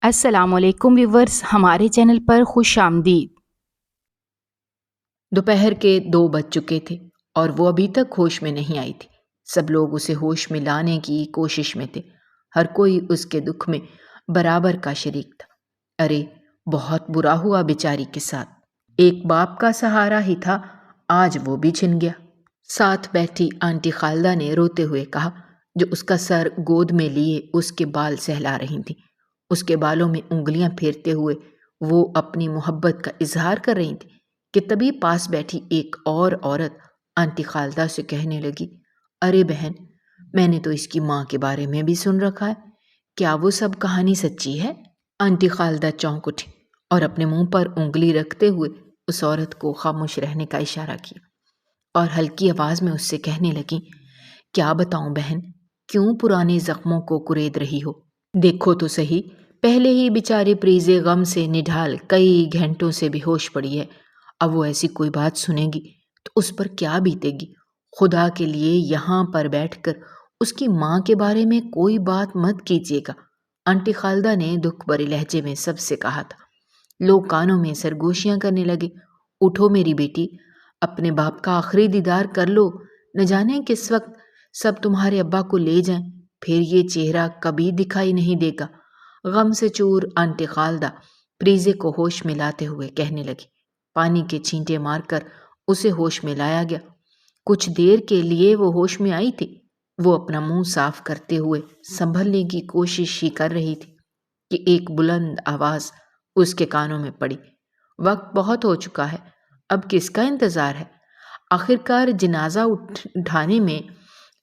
السلام علیکم ویورز، ہمارے چینل پر خوش آمدید۔ دوپہر کے 2 بج چکے تھے اور وہ ابھی تک ہوش میں نہیں آئی تھی۔ سب لوگ اسے ہوش میں لانے کی کوشش میں تھے۔ ہر کوئی اس کے دکھ میں برابر کا شریک تھا۔ ارے بہت برا ہوا بیچاری کے ساتھ۔ ایک باپ کا سہارا ہی تھا، آج وہ بھی چھن گیا۔ ساتھ بیٹھی آنٹی خالدہ نے روتے ہوئے کہا، جو اس کا سر گود میں لیے اس کے بال سہلا رہی تھیں۔ اس کے بالوں میں انگلیاں پھیرتے ہوئے وہ اپنی محبت کا اظہار کر رہی تھی کہ تبھی پاس بیٹھی ایک اور عورت آنٹی خالدہ سے کہنے لگی، ارے بہن، میں نے تو اس کی ماں کے بارے میں بھی سن رکھا ہے، کیا وہ سب کہانی سچی ہے؟ آنٹی خالدہ چونک اٹھی اور اپنے منہ پر انگلی رکھتے ہوئے اس عورت کو خاموش رہنے کا اشارہ کیا اور ہلکی آواز میں اس سے کہنے لگی، کیا بتاؤں بہن، کیوں پرانے زخموں کو کورید رہی ہو؟ دیکھو تو صحیح، پہلے ہی بیچاری پریزے غم سے نڈھال کئی گھنٹوں سے بے ہوش پڑی ہے۔ اب وہ ایسی کوئی بات سنے گی تو اس پر کیا بیتے گی؟ خدا کے لیے یہاں پر بیٹھ کر اس کی ماں کے بارے میں کوئی بات مت کیجیے گا، آنٹی خالدہ نے دکھ بھرے لہجے میں سب سے کہا تھا۔ لوگ کانوں میں سرگوشیاں کرنے لگے، اٹھو میری بیٹی، اپنے باپ کا آخری دیدار کر لو، نہ جانے کس وقت سب تمہارے ابا کو لے جائیں، پھر یہ چہرہ کبھی دکھائی نہیں دے گا۔ غم سے چور آنٹی خالدہ پریزے کو ہوش میں لاتے ہوئے کہنے لگی۔ پانی کے چھینٹے مار کر اسے ہوش میں لایا گیا۔ کچھ دیر کے لیے وہ ہوش میں آئی تھی۔ وہ اپنا منہ صاف کرتے ہوئے سنبھلنے کی کوشش ہی کر رہی تھی کہ ایک بلند آواز اس کے کانوں میں پڑی، وقت بہت ہو چکا ہے، اب کس کا انتظار ہے؟ آخرکار جنازہ اٹھانے میں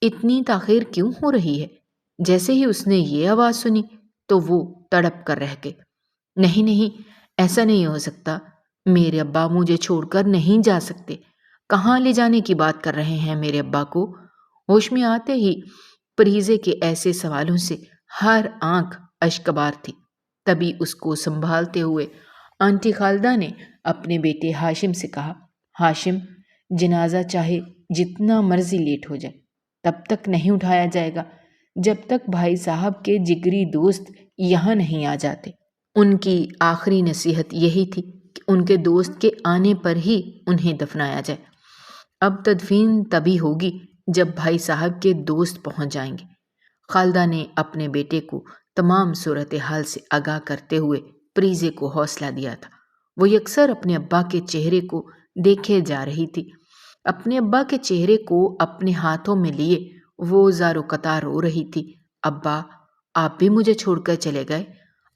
اتنی تاخیر کیوں ہو رہی ہے؟ جیسے ہی اس نے یہ آواز سنی تو وہ تڑپ کر رہ گئے۔ نہیں نہیں، ایسا نہیں ہو سکتا، میرے ابا مجھے چھوڑ کر نہیں جا سکتے، کہاں لے جانے کی بات کر رہے ہیں میرے ابا کو؟ ہوش میں آتے ہی پریزے کے ایسے سوالوں سے ہر آنکھ اشکبار تھی۔ تبھی اس کو سنبھالتے ہوئے آنٹی خالدہ نے اپنے بیٹے ہاشم سے کہا، ہاشم، جنازہ چاہے جتنا مرضی لیٹ ہو جائے تب تک نہیں اٹھایا جائے گا جب تک بھائی صاحب کے جگری دوست یہاں نہیں آ جاتے۔ ان کی آخری نصیحت یہی تھی کہ ان کے دوست کے آنے پر ہی انہیں دفنایا جائے۔ اب تدفین تبھی ہوگی جب بھائی صاحب کے دوست پہنچ جائیں گے۔ خالدہ نے اپنے بیٹے کو تمام صورتحال سے آگاہ کرتے ہوئے پریزے کو حوصلہ دیا تھا۔ وہ یکسر اپنے ابا کے چہرے کو دیکھے جا رہی تھی۔ اپنے ابا کے چہرے کو اپنے ہاتھوں میں لیے وہ زار و قطار رو رہی تھی، ابا، آپ بھی مجھے چھوڑ کر چلے گئے؟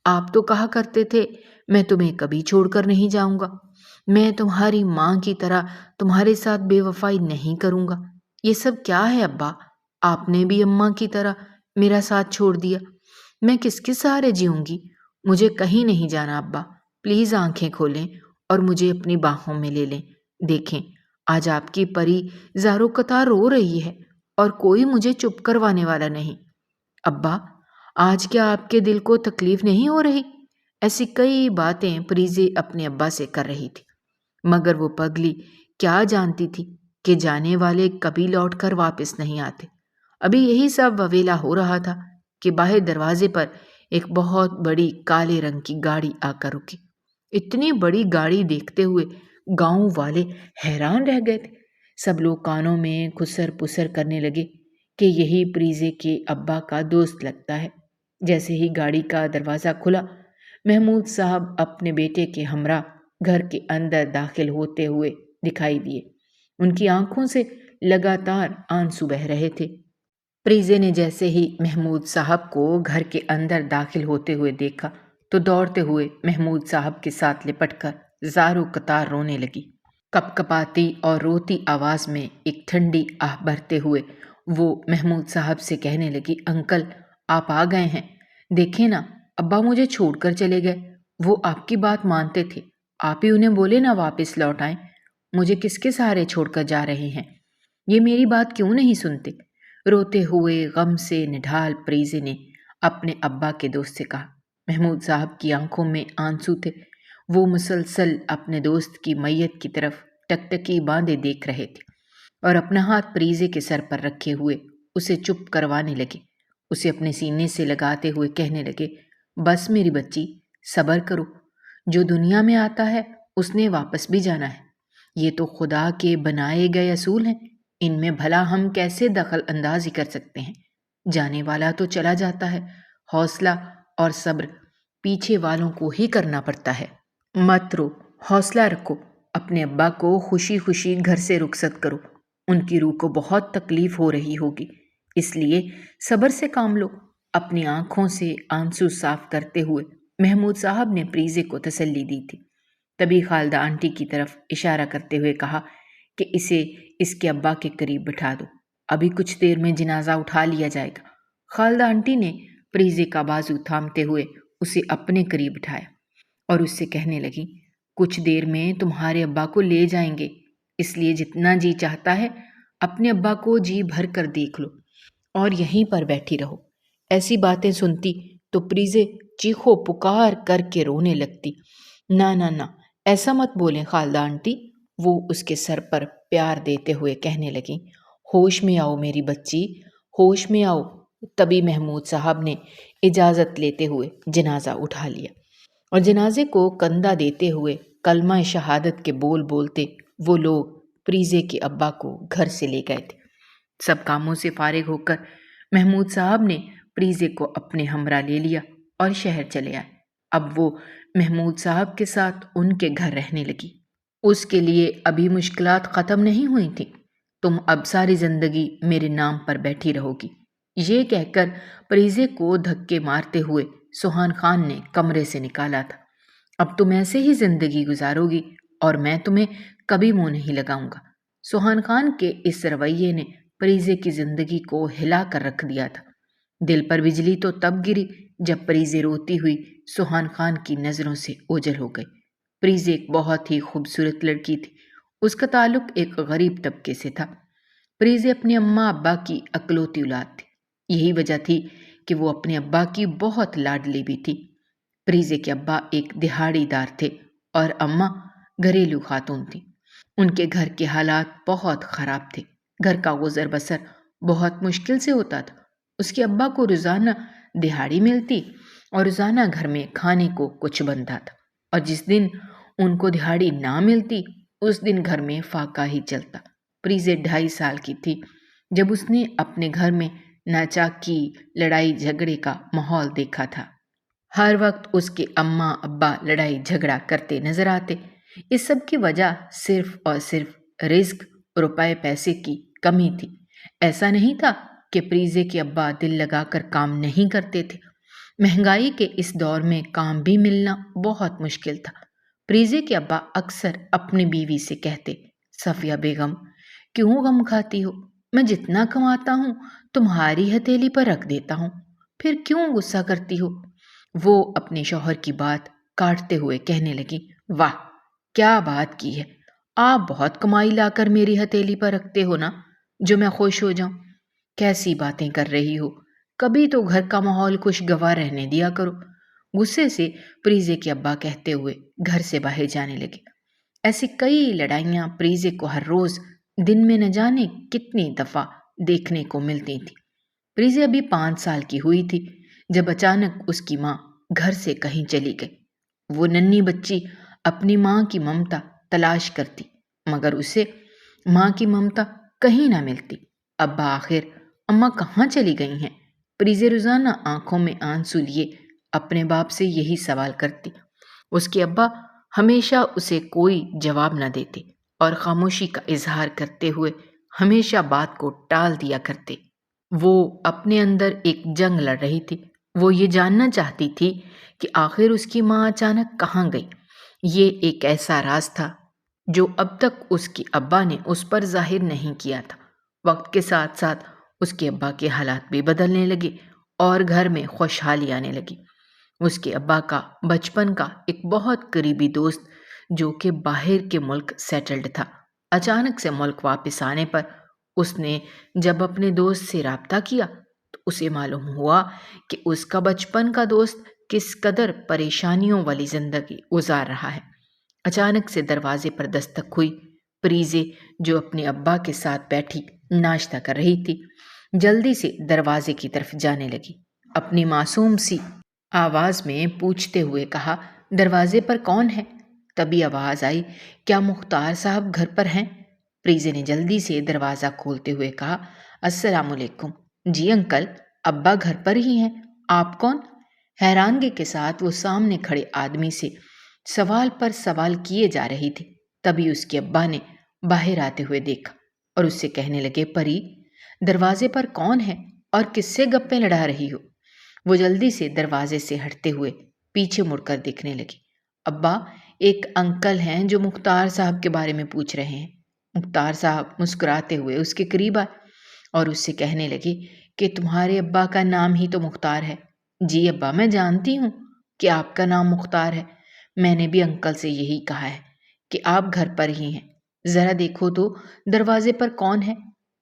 آپ تو کہا کرتے تھے میں تمہیں کبھی چھوڑ کر نہیں جاؤں گا، میں تمہاری ماں کی طرح تمہارے ساتھ بے وفائی نہیں کروں گا۔ یہ سب کیا ہے ابا؟ آپ نے بھی اماں کی طرح میرا ساتھ چھوڑ دیا، میں کس کے سہارے جیوں گی؟ مجھے کہیں نہیں جانا ابا، پلیز آنکھیں کھولیں اور مجھے اپنی باہوں میں لے لیں۔ دیکھیں، آج آپ کی پری زار و قطار رو رہی ہے اور کوئی مجھے چپ کروانے والا نہیں۔ ابا، آج کیا آپ کے دل کو تکلیف نہیں ہو رہی؟ ایسی کئی باتیں پریزے اپنے ابا سے کر رہی تھی، مگر وہ پگلی کیا جانتی تھی کہ جانے والے کبھی لوٹ کر واپس نہیں آتے۔ ابھی یہی سب وویلا ہو رہا تھا کہ باہر دروازے پر ایک بہت بڑی کالے رنگ کی گاڑی آ کر رکی۔ اتنی بڑی گاڑی دیکھتے ہوئے گاؤں والے حیران رہ گئے تھے۔ سب لوگ کانوں میں خسر پسر کرنے لگے کہ یہی پریزے کے ابا کا دوست لگتا ہے۔ جیسے ہی گاڑی کا دروازہ کھلا، محمود صاحب اپنے بیٹے کے ہمراہ گھر کے اندر داخل ہوتے ہوئے دکھائی دیے۔ ان کی آنکھوں سے لگاتار آنسو بہہ رہے تھے۔ پریزے نے جیسے ہی محمود صاحب کو گھر کے اندر داخل ہوتے ہوئے دیکھا تو دوڑتے ہوئے محمود صاحب کے ساتھ لپٹ کر زار و قطار رونے لگی۔ کپ کپاتی اور روتی آواز میں ایک ٹھنڈی آہ بھرتے ہوئے وہ محمود صاحب سے کہنے لگی، انکل، آپ آ گئے ہیں، دیکھیں نا، ابا مجھے چھوڑ کر چلے گئے، وہ آپ کی بات مانتے تھے، آپ ہی انہیں بولے نا واپس لوٹ آئیں، مجھے کس کے سہارے چھوڑ کر جا رہے ہیں؟ یہ میری بات کیوں نہیں سنتے؟ روتے ہوئے غم سے نڈھال پریزے نے اپنے ابا کے دوست سے کہا۔ محمود صاحب کی آنکھوں میں آنسو تھے۔ وہ مسلسل اپنے دوست کی میت کی طرف ٹکٹکی باندھے دیکھ رہے تھے اور اپنا ہاتھ پریزے کے سر پر رکھے ہوئے اسے چپ کروانے لگے۔ اسے اپنے سینے سے لگاتے ہوئے کہنے لگے، بس میری بچی، صبر کرو، جو دنیا میں آتا ہے اس نے واپس بھی جانا ہے، یہ تو خدا کے بنائے گئے اصول ہیں، ان میں بھلا ہم کیسے دخل اندازی کر سکتے ہیں؟ جانے والا تو چلا جاتا ہے، حوصلہ اور صبر پیچھے والوں کو ہی کرنا پڑتا ہے۔ مت رو، حوصلہ رکھو، اپنے ابا کو خوشی خوشی گھر سے رخصت کرو، ان کی روح کو بہت تکلیف ہو رہی ہوگی، اس لیے صبر سے کام لو۔ اپنی آنکھوں سے آنسو صاف کرتے ہوئے محمود صاحب نے پریزے کو تسلی دی تھی۔ تبھی خالدہ آنٹی کی طرف اشارہ کرتے ہوئے کہا کہ اسے اس کے ابا کے قریب بٹھا دو، ابھی کچھ دیر میں جنازہ اٹھا لیا جائے گا۔ خالدہ آنٹی نے پریزے کا بازو تھامتے ہوئے اسے اپنے قریب بٹھایا اور اس سے کہنے لگی، کچھ دیر میں تمہارے ابا کو لے جائیں گے، اس لیے جتنا جی چاہتا ہے اپنے ابا کو جی بھر کر دیکھ لو اور یہیں پر بیٹھی رہو۔ ایسی باتیں سنتی تو پریزے چیخو پکار کر کے رونے لگتی۔ نہ نہ نہ، ایسا مت بولیں خالدہ آنٹی، وہ اس کے سر پر پیار دیتے ہوئے کہنے لگیں، ہوش میں آؤ میری بچی، ہوش میں آؤ۔ تبھی محمود صاحب نے اجازت لیتے ہوئے جنازہ اٹھا لیا اور جنازے کو کندھا دیتے ہوئے کلمہ شہادت کے بول بولتے وہ لوگ پریزے کے ابا کو گھر سے لے گئے تھے۔ سب کاموں سے فارغ ہو کر محمود صاحب نے پریزے کو اپنے ہمراہ لے لیا اور شہر چلے آئے۔ اب وہ محمود صاحب کے ساتھ ان کے گھر رہنے لگی۔ اس کے لیے ابھی مشکلات ختم نہیں ہوئی تھیں۔ تم اب ساری زندگی میرے نام پر بیٹھی رہو گی، یہ کہہ کر پریزے کو دھکے مارتے ہوئے سوہان خان نے کمرے سے نکالا تھا۔ اب تم ایسے ہی زندگی گزارو گی اور میں تمہیں کبھی منہ نہیں لگاؤں گا۔ سوہان خان کے اس رویے نے پریزے کی زندگی کو ہلا کر رکھ دیا تھا۔ دل پر بجلی تو تب گری جب پریزے روتی ہوئی سوہان خان کی نظروں سے اوجھل ہو گئی۔ پریزے ایک بہت ہی خوبصورت لڑکی تھی، اس کا تعلق ایک غریب طبقے سے تھا۔ پریزے اپنے اماں ابا کی اکلوتی اولاد تھی، یہی وجہ تھی کہ وہ اپنے ابا کی بہت لاڈلی بھی تھی۔ پریزے کے ابا ایک دہاڑی دار تھے اور اماں گھریلو خاتون تھی۔ ان کے گھر کے حالات بہت خراب تھے، گھر کا گزر بسر بہت مشکل سے ہوتا تھا۔ اس کے ابا کو روزانہ دہاڑی ملتی اور روزانہ گھر میں کھانے کو کچھ بنتا تھا، اور جس دن ان کو دہاڑی نہ ملتی اس دن گھر میں فاقہ ہی چلتا۔ پریزے 2.5 سال کی تھی جب اس نے اپنے گھر میں ناچاکی، لڑائی جھگڑے کا ماحول دیکھا تھا۔ ہر وقت اس کے اماں ابا لڑائی جھگڑا کرتے نظر آتے۔ اس سب کی وجہ صرف اور صرف رزق، روپے پیسے کی کمی تھی۔ ایسا نہیں تھا کہ پریزے کے ابا دل لگا کر کام نہیں کرتے تھے، مہنگائی کے اس دور میں کام بھی ملنا بہت مشکل تھا۔ پریزے کے ابا اکثر اپنی بیوی سے کہتے، صفیہ بیگم، کیوں غم کھاتی ہو؟ میں جتنا کماتا ہوں تمہاری ہتھیلی پر رکھ دیتا ہوں، پھر کیوں غصہ کرتی ہو؟ وہ اپنے شوہر کی بات کاٹتے ہوئے کہنے لگی، واہ کیا بات کی ہے، آپ بہت کمائی لا کر میری ہتھیلی پر رکھتے ہو نا، جو میں خوش ہو جاؤں۔ کیسی باتیں کر رہی ہو، کبھی تو گھر کا ماحول خوشگوار رہنے دیا کرو۔ غصے سے پریزے کے ابا کہتے ہوئے گھر سے باہر جانے لگے۔ ایسی کئی لڑائیاں پریزے کو ہر روز دن میں نہ جانے کتنی دفعہ دیکھنے کو ملتی تھی۔ پریزے ابھی 5 سال کی ہوئی تھی جب اچانک اس کی ماں گھر سے کہیں چلی گئی۔ وہ ننھی بچی اپنی ماں کی ممتا تلاش کرتی، مگر اسے ماں کی ممتا کہیں نہ ملتی۔ ابا آخر اماں کہاں چلی گئی ہیں؟ پریزے روزانہ آنکھوں میں آنسو لیے اپنے باپ سے یہی سوال کرتی۔ اس کے ابا ہمیشہ اسے کوئی جواب نہ دیتے اور خاموشی کا اظہار کرتے ہوئے ہمیشہ بات کو ٹال دیا کرتے۔ وہ اپنے اندر ایک جنگ لڑ رہی تھی۔ وہ یہ جاننا چاہتی تھی کہ آخر اس کی ماں اچانک کہاں گئی۔ یہ ایک ایسا راز تھا جو اب تک اس کے ابا نے اس پر ظاہر نہیں کیا تھا۔ وقت کے ساتھ ساتھ اس کے ابا کے حالات بھی بدلنے لگے اور گھر میں خوشحالی آنے لگی۔ اس کے ابا کا بچپن کا ایک بہت قریبی دوست جو کہ باہر کے ملک سیٹلڈ تھا، اچانک سے ملک واپس آنے پر اس نے جب اپنے دوست سے رابطہ کیا تو اسے معلوم ہوا کہ اس کا بچپن کا دوست کس قدر پریشانیوں والی زندگی گزار رہا ہے۔ اچانک سے دروازے پر دستک ہوئی۔ پریزے جو اپنے ابا کے ساتھ بیٹھی ناشتہ کر رہی تھی، جلدی سے دروازے کی طرف جانے لگی۔ اپنی معصوم سی آواز میں پوچھتے ہوئے کہا، دروازے پر کون ہے؟ تبھی آواز آئی، کیا مختار صاحب گھر پر ہیں؟ پریزے نے جلدی سے دروازہ کھولتے ہوئے کہا، السلام علیکم۔ جی انکل، ابا گھر پر ہی ہیں۔ آپ کون؟ حیرانگی کے ساتھ وہ سامنے کھڑے آدمی سے سوال پر سوال کیے جا رہی تھی۔ تبھی اس کے ابا نے باہر آتے ہوئے دیکھا اور اس سے کہنے لگے، پری، دروازے پر کون ہے اور کس سے گپیں لڑا رہی ہو؟ وہ جلدی سے دروازے سے ہٹتے ہوئے پیچھے مڑ کر دیکھنے لگی۔ ابا، ایک انکل ہیں جو مختار صاحب کے بارے میں پوچھ رہے ہیں۔ مختار صاحب مسکراتے ہوئے اس کے قریب آئے اور اس سے کہنے لگے کہ تمہارے ابا کا نام ہی تو مختار ہے۔ جی ابا، میں جانتی ہوں کہ آپ کا نام مختار ہے۔ میں نے بھی انکل سے یہی کہا ہے کہ آپ گھر پر ہی ہیں۔ ذرا دیکھو تو دروازے پر کون ہے؟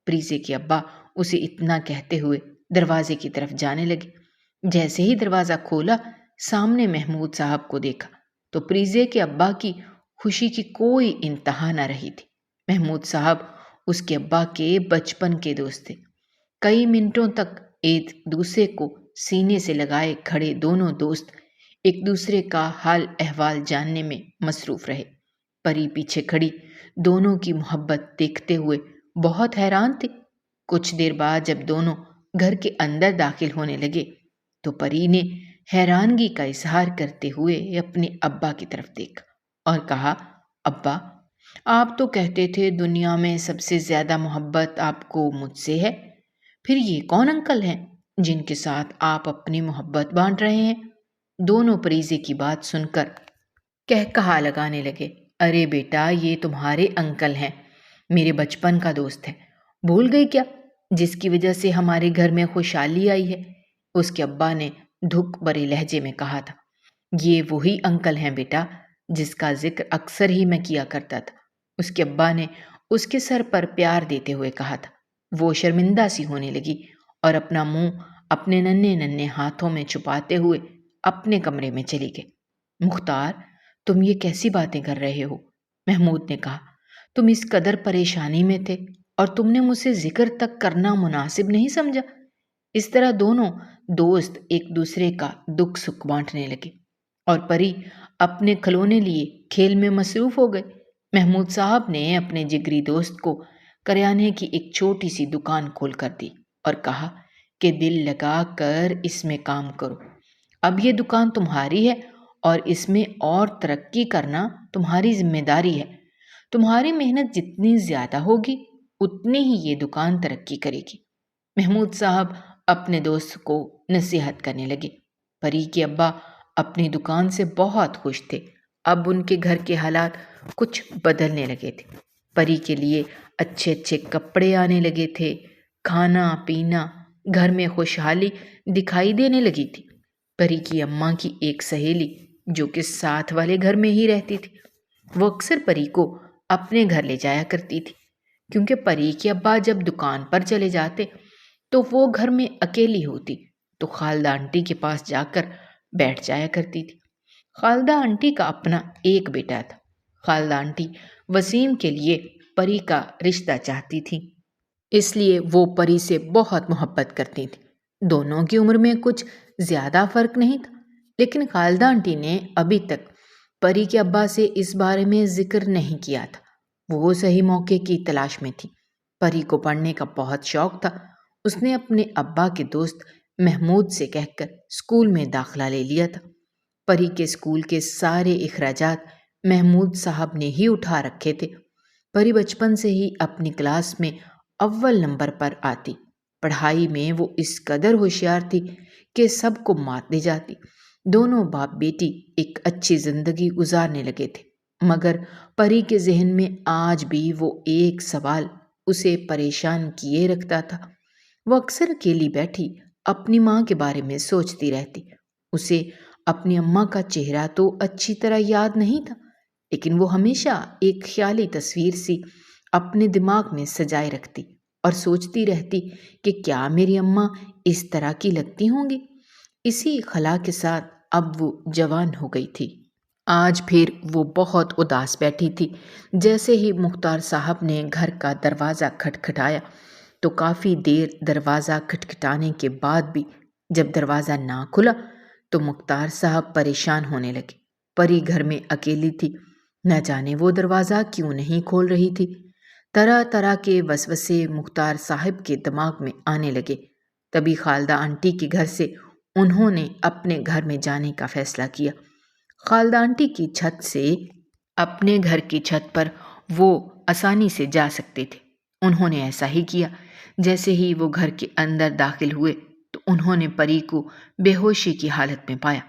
پریزے کے ابا اسے اتنا کہتے ہوئے دروازے کی طرف جانے لگے۔ جیسے ہی دروازہ کھولا، سامنے محمود صاحب کو دیکھا تو پریزے کے ابا کی خوشی کی کوئی انتہا نہ رہی تھی۔ محمود صاحب اس کے ابا کے بچپن کے دوست تھے۔ کئی منٹوں تک ایک دوسرے کو سینے سے لگائے کھڑے دونوں دوست ایک دوسرے کا حال احوال جاننے میں مصروف رہے۔ پری پیچھے کھڑی دونوں کی محبت دیکھتے ہوئے بہت حیران تھی۔ کچھ دیر بعد جب دونوں گھر کے اندر داخل ہونے لگے تو پری نے حیرانگی کا اظہار کرتے ہوئے اپنے ابا کی طرف دیکھا اور کہا، ابا، آپ تو کہتے تھے دنیا میں سب سے زیادہ محبت آپ کو مجھ سے ہے، پھر یہ کون انکل ہیں جن کے ساتھ آپ اپنی محبت بانٹ رہے ہیں؟ دونوں پریزے کی بات سن کر کہا لگانے لگے، ارے بیٹا، یہ تمہارے انکل ہیں، میرے بچپن کا دوست ہے، بھول گئی کیا؟ جس کی وجہ سے ہمارے گھر میں خوشحالی آئی ہے۔ اس کے ابا نے دھک بھرے لہجے میں کہا تھا، یہ وہی انکل ہیں بیٹا جس کا ذکر اکثر ہی میں کیا کرتا تھا۔ اس کے ابا نے اس کے سر پر پیار دیتے ہوئے کہا تھا۔ وہ شرمندہ سی ہونے لگی اور اپنا منہ اپنے ننھے ننھے ہاتھوں میں چھپاتے ہوئے اپنے کمرے میں چلی گئی۔ مختار، تم یہ کیسی باتیں کر رہے ہو؟ محمود نے کہا، تم اس قدر پریشانی میں تھے اور تم نے مجھ سے ذکر تک کرنا مناسب نہیں سمجھا؟ اس طرح دونوں دوست ایک دوسرے کا دکھ سکھ بانٹنے لگے اور پری اپنے کھلونے لیے کھیل میں مصروف ہو گئے۔ محمود صاحب نے اپنے جگری دوست کو کریانے کی ایک چھوٹی سی دکان کھول کر دی اور کہا کہ دل لگا کر اس میں کام کرو۔ اب یہ دکان تمہاری ہے اور اس میں اور ترقی کرنا تمہاری ذمہ داری ہے۔ تمہاری محنت جتنی زیادہ ہوگی اتنی ہی یہ دکان ترقی کرے گی۔ محمود صاحب اپنے دوست کو نصیحت کرنے لگے۔ پری کے ابا اپنی دکان سے بہت خوش تھے۔ اب ان کے گھر کے حالات کچھ بدلنے لگے تھے۔ پری کے لیے اچھے اچھے کپڑے آنے لگے تھے، کھانا پینا، گھر میں خوشحالی دکھائی دینے لگی تھی۔ پری کی اماں کی ایک سہیلی جو کہ ساتھ والے گھر میں ہی رہتی تھی، وہ اکثر پری کو اپنے گھر لے جایا کرتی تھی، کیونکہ پری کے ابا جب دکان پر چلے جاتے تو وہ گھر میں اکیلی ہوتی تو خالدہ آنٹی کے پاس جا کر بیٹھ جایا کرتی تھی۔ خالدہ آنٹی کا اپنا ایک بیٹا تھا۔ خالدہ آنٹی وسیم کے لیے پری کا رشتہ چاہتی تھی، اس لیے وہ پری سے بہت محبت کرتی تھی۔ دونوں کی عمر میں کچھ زیادہ فرق نہیں تھا، لیکن خالدہ آنٹی نے ابھی تک پری کے ابا سے اس بارے میں ذکر نہیں کیا تھا۔ وہ صحیح موقع کی تلاش میں تھی۔ پری کو پڑھنے کا بہت شوق تھا۔ اس نے اپنے ابا کے دوست محمود سے کہہ کر اسکول میں داخلہ لے لیا تھا۔ پری کے اسکول کے سارے اخراجات محمود صاحب نے ہی اٹھا رکھے تھے۔ پری بچپن سے ہی اپنی کلاس میں اول نمبر پر آتی۔ پڑھائی میں وہ اس قدر ہوشیار تھی کہ سب کو مات دے جاتی۔ دونوں باپ بیٹی ایک اچھی زندگی گزارنے لگے تھے، مگر پری کے ذہن میں آج بھی وہ ایک سوال اسے پریشان کیے رکھتا تھا۔ وہ اکثر اکیلی بیٹھی اپنی ماں کے بارے میں سوچتی رہتی۔ اسے اپنی اماں کا چہرہ تو اچھی طرح یاد نہیں تھا، لیکن وہ ہمیشہ ایک خیالی تصویر سی اپنے دماغ میں سجائے رکھتی اور سوچتی رہتی کہ کیا میری اماں اس طرح کی لگتی ہوں گی۔ اسی خلا کے ساتھ اب وہ جوان ہو گئی تھی۔ آج پھر وہ بہت اداس بیٹھی تھی۔ جیسے ہی مختار صاحب نے گھر کا دروازہ کھٹکھٹایا تو کافی دیر دروازہ کھٹکھٹانے کے بعد بھی جب دروازہ نہ کھلا تو مختار صاحب پریشان ہونے لگے۔ پری گھر میں اکیلی تھی، نہ جانے وہ دروازہ کیوں نہیں کھول رہی تھی۔ طرح طرح کے وسوسے مختار صاحب کے دماغ میں آنے لگے۔ تبھی خالدہ آنٹی کے گھر سے انہوں نے اپنے گھر میں جانے کا فیصلہ کیا۔ خالدہ آنٹی کی چھت سے اپنے گھر کی چھت پر وہ آسانی سے جا سکتے تھے۔ انہوں نے ایسا ہی کیا۔ جیسے ہی وہ گھر کے اندر داخل ہوئے تو انہوں نے پری کو بے ہوشی کی حالت میں پایا۔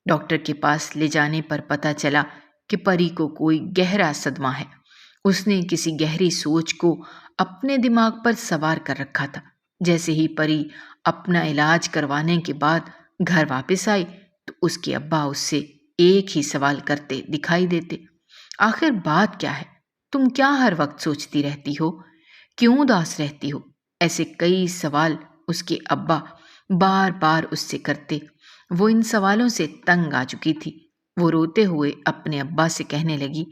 ڈاکٹر کے پاس لے جانے پر پتہ چلا کہ پری کو کوئی گہرا صدمہ ہے۔ اس نے کسی گہری سوچ کو اپنے دماغ پر سوار کر رکھا تھا۔ جیسے ہی پری اپنا علاج کروانے کے بعد گھر واپس آئی تو اس کے ابا اس سے ایک ہی سوال کرتے دکھائی دیتے: آخر بات کیا ہے؟ تم کیا ہر وقت سوچتی رہتی ہو؟ کیوں اداس رہتی ہو؟ ایسے کئی سوال اس کے ابا بار بار اس سے کرتے۔ وہ ان سوالوں سے تنگ آ چکی تھی۔ وہ روتے ہوئے اپنے ابا سے کہنے لگی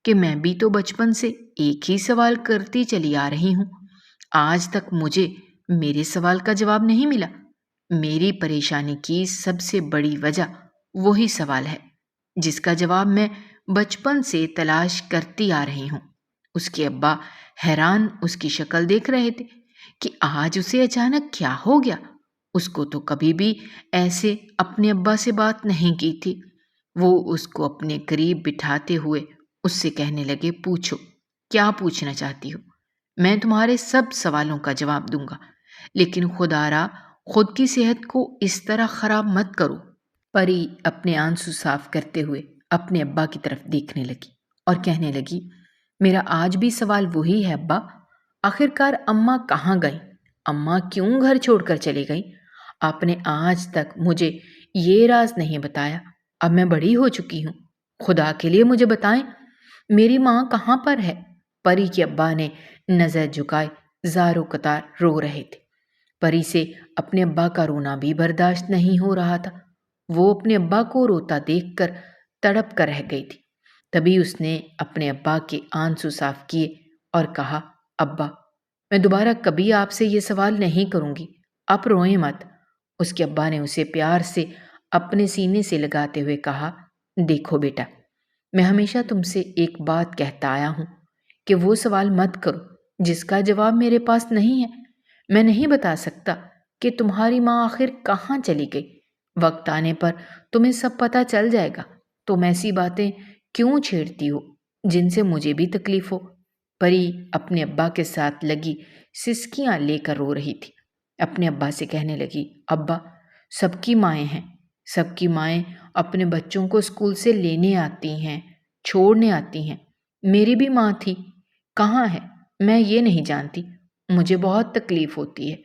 کہ میں بھی تو بچپن سے ایک ہی سوال کرتی چلی آ رہی ہوں، آج تک مجھے میرے سوال کا جواب نہیں ملا۔ میری پریشانی کی سب سے بڑی وجہ وہی سوال ہے جس کا جواب میں بچپن سے تلاش کرتی آ رہی ہوں۔ اس کے ابا حیران اس کی شکل دیکھ رہے تھے کہ آج اسے اچانک کیا ہو گیا۔ اس کو تو کبھی بھی ایسے اپنے ابا سے بات نہیں کی تھی۔ وہ اس کو اپنے قریب بٹھاتے ہوئے اس سے کہنے لگے: پوچھو، کیا پوچھنا چاہتی ہو؟ میں تمہارے سب سوالوں کا جواب دوں گا، لیکن خدارا خود کی صحت کو اس طرح خراب مت کرو۔ پری اپنے آنسو صاف کرتے ہوئے اپنے ابا کی طرف دیکھنے لگی اور کہنے لگی: میرا آج بھی سوال وہی ہے ابا، آخرکار اماں کہاں گئیں؟ اماں کیوں گھر چھوڑ کر چلی گئیں؟ آپ نے آج تک مجھے یہ راز نہیں بتایا۔ اب میں بڑی ہو چکی ہوں، خدا کے لیے مجھے بتائیں، میری ماں کہاں پر ہے؟ پری کے ابا نے نظر جھکائے زاروں قطار رو رہے تھے۔ پری سے اپنے ابا کا رونا بھی برداشت نہیں ہو رہا تھا۔ وہ اپنے ابا کو روتا دیکھ کر تڑپ کر رہ گئی تھی۔ تبھی اس نے اپنے ابا کے آنسو صاف کیے اور کہا: ابا، میں دوبارہ کبھی آپ سے یہ سوال نہیں کروں گی، آپ روئیں مت۔ اس کے ابا نے اسے پیار سے اپنے سینے سے لگاتے ہوئے کہا: دیکھو بیٹا، میں ہمیشہ تم سے ایک بات کہتا آیا ہوں کہ وہ سوال مت کرو جس کا جواب میرے پاس نہیں ہے۔ میں نہیں بتا سکتا کہ تمہاری ماں آخر کہاں چلی گئی۔ وقت آنے پر تمہیں سب پتہ چل جائے گا۔ تم ایسی باتیں کیوں چھیڑتی ہو جن سے مجھے بھی تکلیف ہو؟ پری اپنے ابا کے ساتھ لگی سسکیاں لے کر رو رہی تھی۔ اپنے ابا سے کہنے لگی: ابا، سب کی مائیں ہیں، سب کی مائیں اپنے بچوں کو اسکول سے لینے آتی ہیں، چھوڑنے آتی ہیں۔ میری بھی ماں تھی، کہاں ہے میں یہ نہیں جانتی۔ مجھے بہت تکلیف ہوتی ہے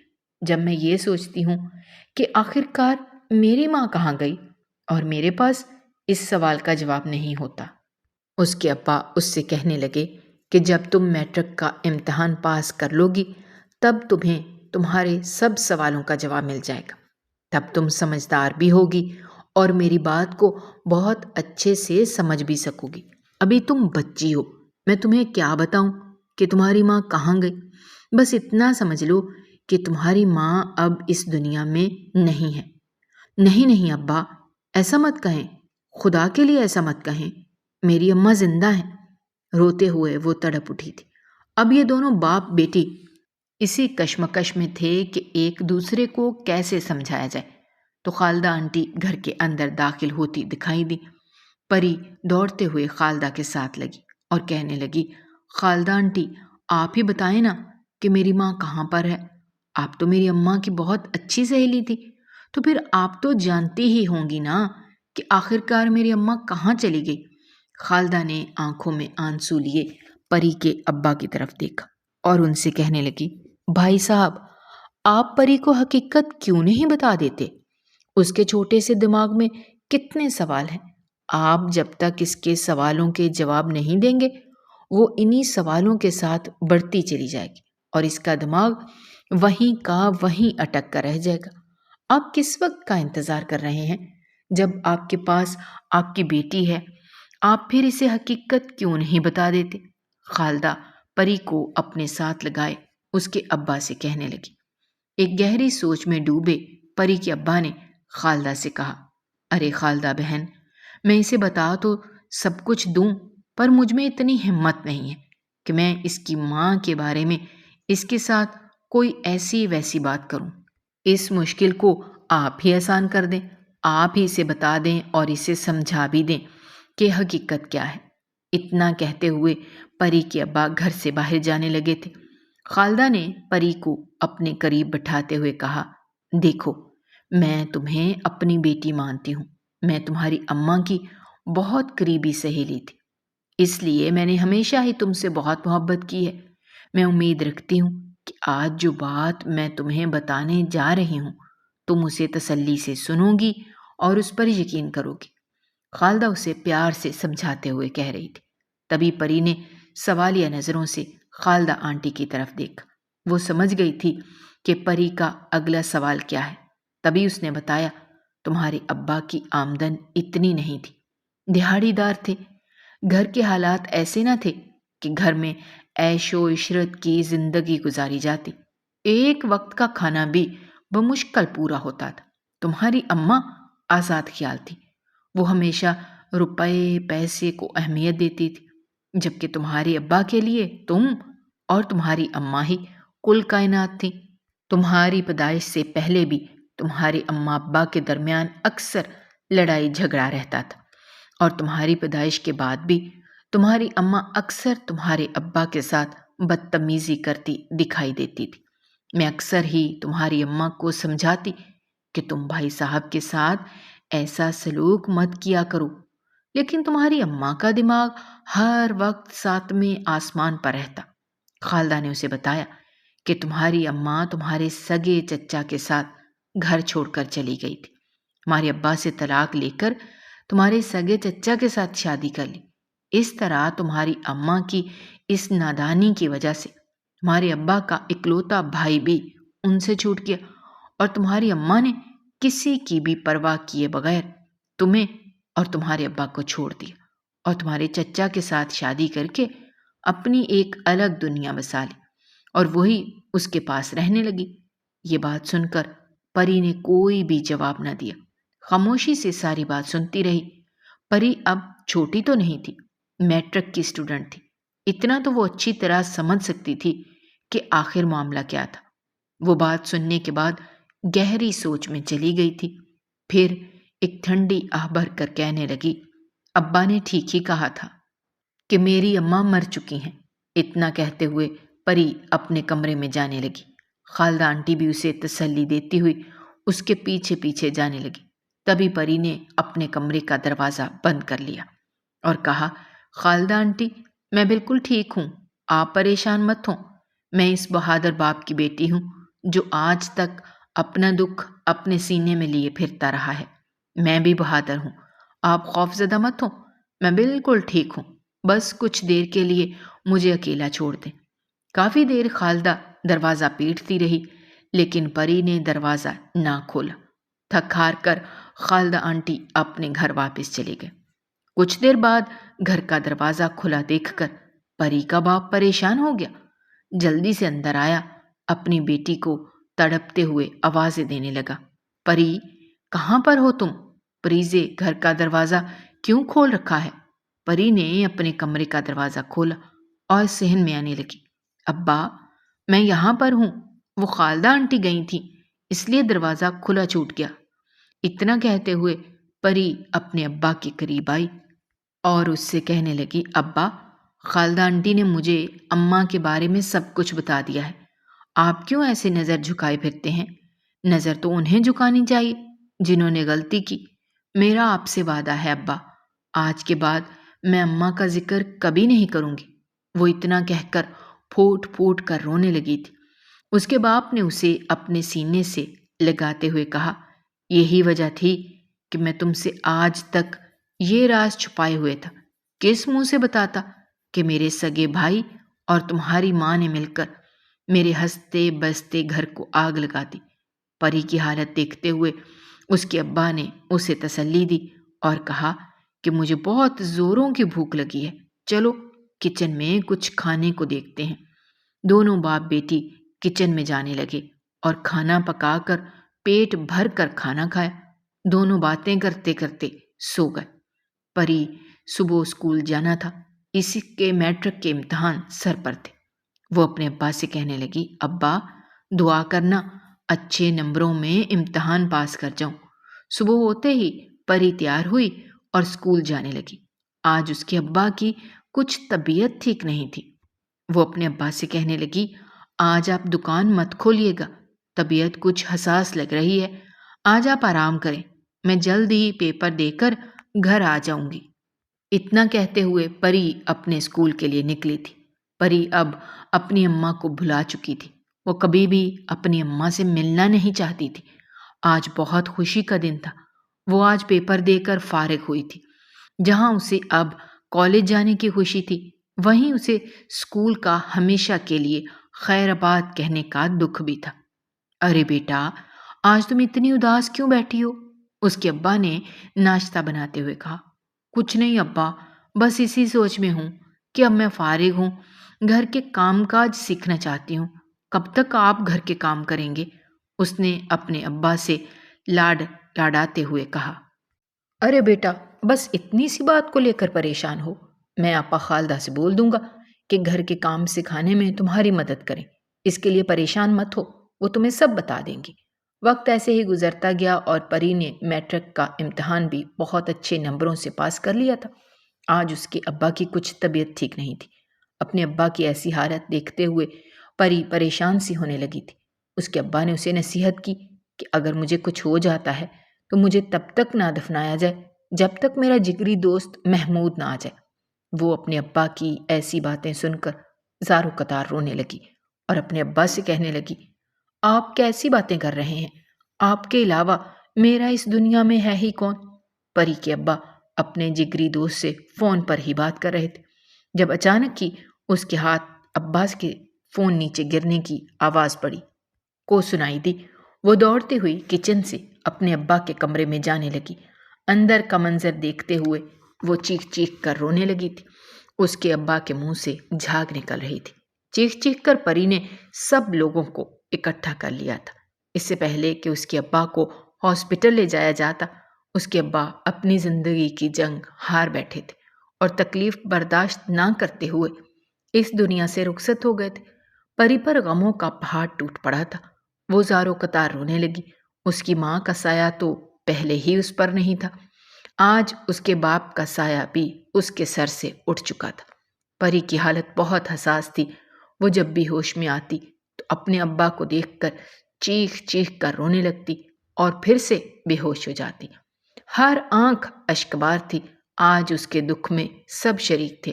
جب میں یہ سوچتی ہوں کہ آخرکار میری ماں کہاں گئی اور میرے پاس اس سوال کا جواب نہیں ہوتا۔ اس کے ابا اس سے کہنے لگے کہ جب تم میٹرک کا امتحان پاس کر لو گی تب تمہیں تمہارے سب سوالوں کا جواب مل جائے گا۔ تب تم سمجھدار بھی ہوگی اور میری بات کو بہت اچھے سے سمجھ بھی سکو گی۔ ابھی تم بچی ہو، میں تمہیں کیا بتاؤں کہ تمہاری ماں کہاں گئی؟ بس اتنا سمجھ لو کہ تمہاری ماں اب اس دنیا میں نہیں ہے۔ نہیں نہیں ابا، ایسا مت کہیں، خدا کے لیے ایسا مت کہیں، میری اماں زندہ ہیں۔ روتے ہوئے وہ تڑپ اٹھی تھی۔ اب یہ دونوں باپ بیٹی اسی کشمکش میں تھے کہ ایک دوسرے کو کیسے سمجھایا جائے۔ تو خالدہ آنٹی گھر کے اندر داخل ہوتی دکھائی دی۔ پری دوڑتے ہوئے خالدہ کے ساتھ لگی اور کہنے لگی: خالدہ آنٹی، آپ ہی بتائیں نا کہ میری ماں کہاں پر ہے۔ آپ تو میری اماں کی بہت اچھی سہیلی تھی، تو پھر آپ تو جانتی ہی ہوں گی نا کہ آخرکار میری اماں کہاں چلی گئی۔ خالدہ نے آنکھوں میں آنسو لیے پری کے ابا کی طرف دیکھا اور ان سے کہنے لگی: بھائی صاحب، آپ پری کو حقیقت کیوں نہیں بتا دیتے؟ اس کے چھوٹے سے دماغ میں کتنے سوال ہیں۔ آپ جب تک اس کے سوالوں کے جواب نہیں دیں گے وہ انہی سوالوں کے ساتھ بڑھتی چلی جائے گی اور اس کا دماغ وہیں کا وہیں اٹک کر رہ جائے گا۔ آپ کس وقت کا انتظار کر رہے ہیں؟ جب آپ کے پاس آپ کی بیٹی ہے، آپ پھر اسے حقیقت کیوں نہیں بتا دیتے؟ خالدہ پری کو اپنے ساتھ لگائے اس کے ابا سے کہنے لگی۔ ایک گہری سوچ میں ڈوبے پری کے ابا نے خالدہ سے کہا: ارے خالدہ بہن، میں اسے بتا تو سب کچھ دوں، پر مجھ میں اتنی ہمت نہیں ہے کہ میں اس کی ماں کے بارے میں اس کے ساتھ کوئی ایسی ویسی بات کروں۔ اس مشکل کو آپ ہی آسان کر دیں، آپ ہی اسے بتا دیں اور اسے سمجھا بھی دیں کہ حقیقت کیا ہے۔ اتنا کہتے ہوئے پری کے ابا گھر سے باہر جانے لگے تھے۔ خالدہ نے پری کو اپنے قریب بٹھاتے ہوئے کہا، دیکھو، میں تمہیں اپنی بیٹی مانتی ہوں، میں تمہاری اماں کی بہت قریبی سہیلی تھی، اس لیے میں نے ہمیشہ ہی تم سے بہت محبت کی ہے۔ میں امید رکھتی ہوں کہ آج جو بات میں تمہیں بتانے جا رہی ہوں تم اسے تسلی سے سنو گی اور اس پر یقین کرو گی۔ خالدہ اسے پیار سے سمجھاتے ہوئے کہہ رہی تھی۔ تبھی پری نے سوالیہ نظروں سے خالدہ آنٹی کی طرف دیکھا۔ وہ سمجھ گئی تھی کہ پری کا اگلا سوال کیا ہے۔ تبھی اس نے بتایا، تمہارے ابا کی آمدن اتنی نہیں تھی، دہاڑی دار تھے، گھر کے حالات ایسے نہ تھے کہ گھر میں عیش و عشرت کی زندگی گزاری جاتی، ایک وقت کا کھانا بھی بمشکل پورا ہوتا تھا۔ تمہاری اماں آزاد خیال تھی، وہ ہمیشہ روپے پیسے کو اہمیت دیتی تھی، جبکہ تمہارے ابا کے لیے تم اور تمہاری اماں ہی کل کائنات تھی۔ تمہاری پیدائش سے پہلے بھی تمہارے اماں ابا کے درمیان اکثر لڑائی جھگڑا رہتا تھا، اور تمہاری پیدائش کے بعد بھی تمہاری اماں اکثر تمہارے ابا کے ساتھ بدتمیزی کرتی دکھائی دیتی تھی۔ میں اکثر ہی تمہاری اماں کو سمجھاتی کہ تم بھائی صاحب کے ساتھ ایسا سلوک مت کیا کرو، لیکن تمہاری اماں کا دماغ ہر وقت ساتویں آسمان پر رہتا۔ خالدہ نے اسے بتایا کہ تمہاری اماں تمہارے سگے چچا کے ساتھ گھر چھوڑ کر چلی گئی تھی، تمہارے ابا سے طلاق لے کر تمہارے سگے چچا کے ساتھ شادی کر لی۔ اس طرح تمہاری اماں کی اس نادانی کی وجہ سے تمہارے ابا کا اکلوتا بھائی بھی ان سے چھوٹ گیا، اور تمہاری اماں نے کسی کی بھی پرواہ کیے بغیر تمہیں اور تمہارے ابا کو چھوڑ دیا، اور تمہارے چچا کے ساتھ شادی کر کے اپنی ایک الگ دنیا بسا لی، اور وہی اس کے پاس رہنے لگی۔ یہ بات سن کر پری نے کوئی بھی جواب نہ دیا، خاموشی سے ساری بات سنتی رہی۔ پری اب چھوٹی تو نہیں تھی، میٹرک کی اسٹوڈنٹ تھی، اتنا تو وہ اچھی طرح سمجھ سکتی تھی کہ آخر معاملہ کیا تھا۔ وہ بات سننے کے بعد گہری سوچ میں چلی گئی تھی، پھر ایک ٹھنڈی آہ بھر کر کہنے لگی، ابا نے ٹھیک ہی کہا تھا کہ میری اماں مر چکی ہیں۔ اتنا کہتے ہوئے پری اپنے کمرے میں جانے لگی۔ خالدہ آنٹی بھی اسے تسلی دیتی ہوئی اس کے پیچھے پیچھے جانے لگی۔ تبھی پری نے اپنے کمرے کا دروازہ بند کر لیا اور کہا، خالدہ آنٹی، میں بالکل ٹھیک ہوں، آپ پریشان مت ہوں، میں اس بہادر باپ کی بیٹی ہوں جو آج تک اپنا دکھ اپنے سینے میں لیے پھرتا رہا ہے۔ میں بھی بہادر ہوں، آپ خوف زدہ مت ہوں، میں بالکل ٹھیک ہوں، بس کچھ دیر کے لیے مجھے اکیلا چھوڑ دیں۔ کافی دیر خالدہ دروازہ پیٹتی رہی، لیکن پری نے دروازہ نہ کھولا۔ تھک ہار کر خالدہ آنٹی اپنے گھر واپس چلے گئے۔ کچھ دیر بعد گھر کا دروازہ کھلا دیکھ کر پری کا باپ پریشان ہو گیا، جلدی سے اندر آیا، اپنی بیٹی کو تڑپتے ہوئے آوازیں دینے لگا، پری، کہاں پر ہو تم؟ پریزے، گھر کا دروازہ کیوں کھول رکھا ہے؟ پری نے اپنے کمرے کا دروازہ کھولا اور صحن میں آنے لگی، ابا، میں یہاں پر ہوں، وہ خالدہ آنٹی گئی تھیں، اس لیے دروازہ کھلا چھوٹ گیا۔ اتنا کہتے ہوئے پری اپنے ابا کے قریب آئی اور اس سے کہنے لگی، ابا، خالدہ آنٹی نے مجھے اماں کے بارے میں سب کچھ بتا دیا ہے، آپ کیوں ایسے نظر جھکائے پھرتے ہیں؟ نظر تو انہیں جھکانی چاہیے جنہوں نے غلطی کی۔ میرا آپ سے وعدہ ہے ابا، آج کے بعد میں اماں کا ذکر کبھی نہیں کروں گی۔ وہ اتنا کہہ کر پھوٹ پھوٹ کر رونے لگی تھی۔ اس کے باپ نے اسے اپنے سینے سے لگاتے ہوئے کہا، یہی وجہ تھی کہ میں تم سے آج تک یہ راز چھپائے ہوئے تھا۔ کس منہ سے بتاتا کہ میرے سگے بھائی اور تمہاری ماں نے مل کر میرے ہنستے بستے گھر کو آگ لگا دی۔ پری کی حالت دیکھتے ہوئے اس کے ابا نے اسے تسلی دی اور کہا کہ مجھے بہت زوروں کی بھوک لگی ہے، چلو کچن میں کچھ کھانے کو دیکھتے ہیں۔ دونوں باپ بیٹی کچن میں جانے لگے اور کھانا پکا کر پیٹ بھر کر کھانا کھایا۔ دونوں باتیں کرتے کرتے سو گئے۔ پری صبح اسکول جانا تھا، اسی کے میٹرک کے امتحان سر پر تھے۔ وہ اپنے ابا سے کہنے لگی، ابا دعا کرنا اچھے نمبروں میں امتحان پاس کر جاؤں۔ صبح ہوتے ہی پری تیار ہوئی اور اسکول جانے لگی۔ آج اس کے ابا کی کچھ طبیعت ٹھیک نہیں تھی۔ وہ اپنے ابا سے کہنے لگی، آج آپ دکان مت کھولیے گا، طبیعت کچھ حساس لگ رہی ہے، آج آپ آرام کریں، میں جلد ہی پیپر دے کر گھر آ جاؤں گی۔ اتنا کہتے ہوئے پری اپنے اسکول کے لیے نکلی تھی۔ پری اب اپنی اماں کو بھلا چکی تھی۔ وہ کبھی بھی اپنی اماں سے ملنا نہیں چاہتی تھی۔ آج بہت خوشی کا دن تھا۔ وہ آج پیپر دے کر فارغ ہوئی تھی۔ جہاں اسے اب کالج جانے کی خوشی تھی، وہیں اسے اسکول کا ہمیشہ کے لیے خیر آباد کہنے کا دکھ بھی تھا۔ ارے بیٹا، آج تم اتنی اداس کیوں بیٹھی ہو؟ اس کے ابا نے ناشتہ بناتے ہوئے کہا۔ کچھ نہیں ابا، بس اسی سوچ میں ہوں کہ اب میں فارغ ہوں، گھر کے کام کاج سیکھنا چاہتی ہوں۔ کب تک آپ گھر کے کام کریں گے؟ اس نے اپنے ابا سے لاڈاتے ہوئے کہا۔ ارے بیٹا، بس اتنی سی بات کو لے کر پریشان ہو؟ میں آپا خالدہ سے بول دوں گا کہ گھر کے کام سکھانے میں تمہاری مدد کریں۔ اس کے لیے پریشان مت ہو، وہ تمہیں سب بتا دیں گی۔ وقت ایسے ہی گزرتا گیا اور پری نے میٹرک کا امتحان بھی بہت اچھے نمبروں سے پاس کر لیا تھا۔ آج اس کے ابا کی کچھ طبیعت ٹھیک نہیں تھی۔ اپنے ابا کی ایسی حالت دیکھتے ہوئے پری پریشان سی ہونے لگی تھی۔ اس کے ابا نے اسے نصیحت کی کہ اگر مجھے کچھ ہو جاتا ہے تو مجھے تب تک نہ دفنایا جائے جب تک میرا جگری دوست محمود نہ آ جائے۔ وہ اپنے ابا کی ایسی باتیں سن کر زاروں قطار رونے لگی اور اپنے ابا سے کہنے لگی، آپ کیسی باتیں کر رہے ہیں؟ آپ کے علاوہ میرا اس دنیا میں ہے ہی کون؟ پری کے ابا اپنے جگری دوست سے فون پر ہی بات کر رہے تھے جب اچانک ہی اس کے ہاتھ عباس کے فون نیچے گرنے کی آواز پڑی کو سنائی دی۔ وہ دوڑتے ہوئی کچن سے اپنے ابا کے کمرے میں جانے لگی۔ اندر کا منظر دیکھتے ہوئے وہ چیخ چیخ کر رونے لگی تھی۔ اس کے ابا کے منہ سے جھاگ نکل رہی تھی۔ چیخ چیخ کر پری نے سب لوگوں کو اکٹھا کر لیا تھا۔ اس سے پہلے کہ اس کے ابا کو ہاسپٹل لے جایا جاتا، اس کے ابا اپنی زندگی کی جنگ ہار بیٹھے تھے اور تکلیف برداشت نہ کرتے ہوئے اس دنیا سے رخصت ہو گئے تھے۔ پری پر غموں کا پہاڑ ٹوٹ پڑا تھا۔ وہ زاروں قطار رونے لگی۔ اس کی ماں کا سایہ تو پہلے ہی اس پر نہیں تھا، آج اس کے باپ کا سایہ بھی اس کے سر سے اٹھ چکا تھا۔ پری کی حالت بہت حساس تھی۔ وہ جب بھی ہوش میں آتی تو اپنے ابا کو دیکھ کر چیخ چیخ کر رونے لگتی اور پھر سے بے ہوش ہو جاتی۔ ہر آنکھ اشکبار تھی۔ آج اس کے دکھ میں سب شریک تھے۔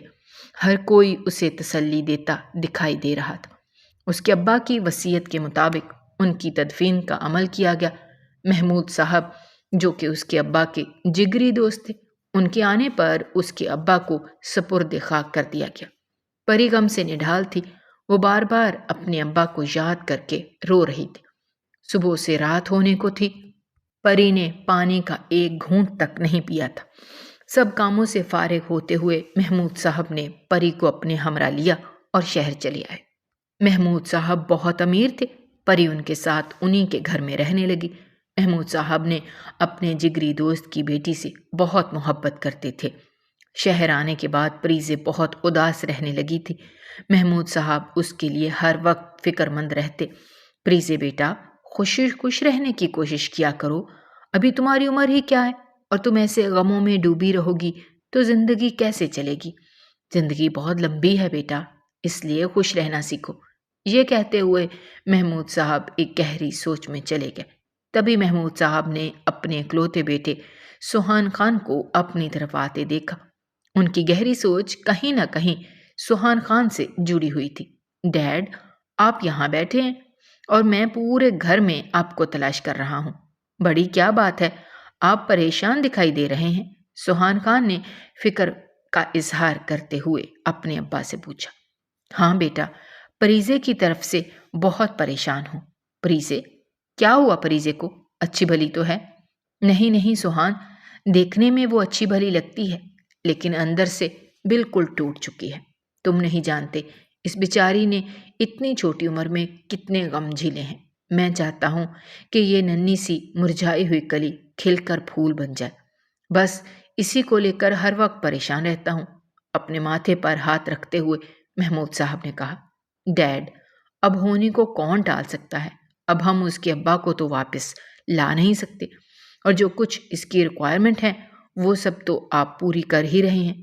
ہر کوئی اسے تسلی دیتا دکھائی دے رہا تھا۔ اس کے ابا کی وصیت کے مطابق ان کی تدفین کا عمل کیا گیا۔ محمود صاحب جو کہ اس کے ابا کے جگری دوست تھے، ان کے آنے پر اس کے ابا کو سپرد خاک کر دیا گیا۔ پری غم سے نڈھال تھی۔ وہ بار بار اپنے ابا کو یاد کر کے رو رہی تھی۔ صبح سے رات ہونے کو تھی۔ پری نے پانی کا ایک گھونٹ تک نہیں پیا تھا۔ سب کاموں سے فارغ ہوتے ہوئے محمود صاحب نے پری کو اپنے ہمراہ لیا اور شہر چلے آئے۔ محمود صاحب بہت امیر تھے۔ پری ان کے ساتھ انہی کے گھر میں رہنے لگی۔ محمود صاحب نے اپنے جگری دوست کی بیٹی سے بہت محبت کرتے تھے۔ شہر آنے کے بعد پریزے بہت اداس رہنے لگی تھی۔ محمود صاحب اس کے لیے ہر وقت فکر مند رہتے۔ پریزے بیٹا، خوش رہنے کی کوشش کیا کرو، ابھی تمہاری عمر ہی کیا ہے، اور تم ایسے غموں میں ڈوبی رہو گی تو زندگی کیسے چلے گی؟ زندگی بہت لمبی ہے بیٹا، اس لیے خوش رہنا سیکھو۔ یہ کہتے ہوئے محمود صاحب ایک گہری سوچ میں چلے گئے۔ تبھی محمود صاحب نے اپنے اکلوتے بیٹے سوہان خان کو اپنی طرف آتے دیکھا۔ ان کی گہری سوچ کہیں نہ کہیں سوہان خان سے جڑی ہوئی تھی۔ ڈیڈ، آپ یہاں بیٹھے ہیں اور میں پورے گھر میں آپ کو تلاش کر رہا ہوں۔ بڑی کیا بات ہے، آپ پریشان دکھائی دے رہے ہیں؟ سوہان خان نے فکر کا اظہار کرتے ہوئے اپنے ابا سے پوچھا۔ ہاں بیٹا، پریزے کی طرف سے بہت پریشان ہوں۔ پریزے؟ کیا ہوا پریزے کو؟ اچھی بھلی تو ہے؟ نہیں سوہان، دیکھنے میں وہ اچھی بھلی لگتی ہے لیکن اندر سے بالکل ٹوٹ چکی ہے۔ تم نہیں جانتے اس بیچاری نے اتنی چھوٹی عمر میں کتنے غم جھیلے ہیں۔ میں چاہتا ہوں کہ یہ ننھی سی مرجھائی ہوئی کلی کھل کر پھول بن جائے۔ بس اسی کو لے کر ہر وقت پریشان رہتا ہوں۔ اپنے ماتھے پر ہاتھ رکھتے ہوئے محمود صاحب نے کہا، ڈیڈ، اب ہونی کو کون ٹال سکتا ہے؟ اب ہم اس کے ابا کو تو واپس لا نہیں سکتے، اور جو کچھ اس کی ریکوائرمنٹ ہے وہ سب تو آپ پوری کر ہی رہے ہیں،